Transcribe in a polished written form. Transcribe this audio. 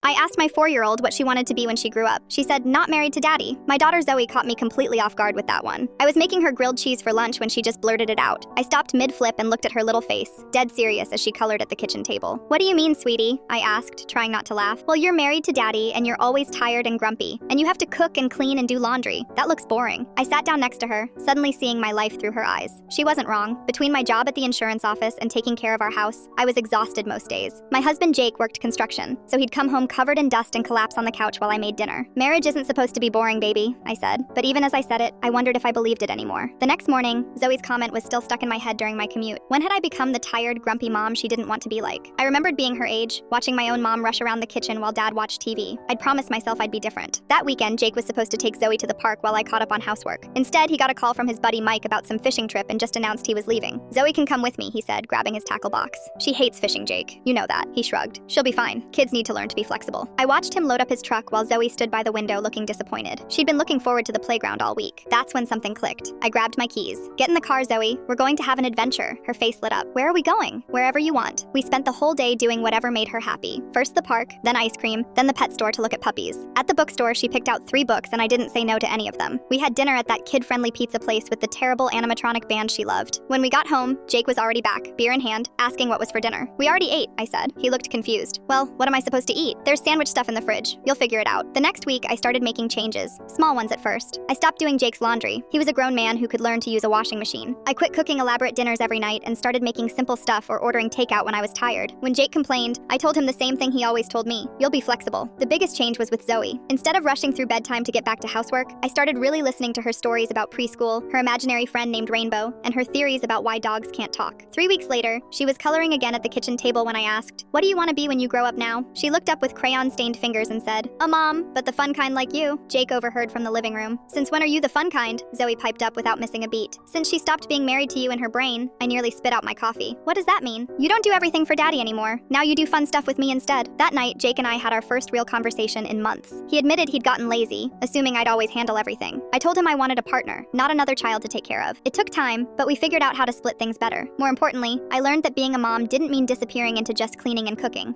I asked my 4-year-old what she wanted to be when she grew up. She said, not married to daddy. My daughter Zoe caught me completely off guard with that one. I was making her grilled cheese for lunch when she just blurted it out. I stopped mid-flip and looked at her little face, dead serious as she colored at the kitchen table. What do you mean, sweetie? I asked, trying not to laugh. Well, you're married to daddy and you're always tired and grumpy, and you have to cook and clean and do laundry. That looks boring. I sat down next to her, suddenly seeing my life through her eyes. She wasn't wrong. Between my job at the insurance office and taking care of our house, I was exhausted most days. My husband Jake worked construction, so he'd come home covered in dust and collapse on the couch while I made dinner. Marriage isn't supposed to be boring, baby, I said. But even as I said it, I wondered if I believed it anymore. The next morning, Zoe's comment was still stuck in my head during my commute. When had I become the tired, grumpy mom she didn't want to be like? I remembered being her age, watching my own mom rush around the kitchen while dad watched TV. I'd promised myself I'd be different. That weekend, Jake was supposed to take Zoe to the park while I caught up on housework. Instead, he got a call from his buddy Mike about some fishing trip and just announced he was leaving. Zoe can come with me, he said, grabbing his tackle box. She hates fishing, Jake. You know that. He shrugged. She'll be fine. Kids need to learn to be flexible. I watched him load up his truck while Zoe stood by the window looking disappointed. She'd been looking forward to the playground all week. That's when something clicked. I grabbed my keys. Get in the car, Zoe. We're going to have an adventure. Her face lit up. Where are we going? Wherever you want. We spent the whole day doing whatever made her happy. First the park, then ice cream, then the pet store to look at puppies. At the bookstore, she picked out 3 books and I didn't say no to any of them. We had dinner at that kid-friendly pizza place with the terrible animatronic band she loved. When we got home, Jake was already back, beer in hand, asking what was for dinner. We already ate, I said. He looked confused. Well, what am I supposed to eat? There's sandwich stuff in the fridge. You'll figure it out. The next week, I started making changes. Small ones at first. I stopped doing Jake's laundry. He was a grown man who could learn to use a washing machine. I quit cooking elaborate dinners every night and started making simple stuff or ordering takeout when I was tired. When Jake complained, I told him the same thing he always told me. You'll be flexible. The biggest change was with Zoe. Instead of rushing through bedtime to get back to housework, I started really listening to her stories about preschool, her imaginary friend named Rainbow, and her theories about why dogs can't talk. 3 weeks later, she was coloring again at the kitchen table when I asked, what do you want to be when you grow up now? She looked up with crayon-stained fingers and said, a mom, but the fun kind like you. Jake overheard from the living room. Since when are you the fun kind? Zoe piped up without missing a beat. Since she stopped being married to you in her brain. I nearly spit out my coffee. What does that mean? You don't do everything for daddy anymore. Now you do fun stuff with me instead. That night, Jake and I had our first real conversation in months. He admitted he'd gotten lazy, assuming I'd always handle everything. I told him I wanted a partner, not another child to take care of. It took time, but we figured out how to split things better. More importantly, I learned that being a mom didn't mean disappearing into just cleaning and cooking.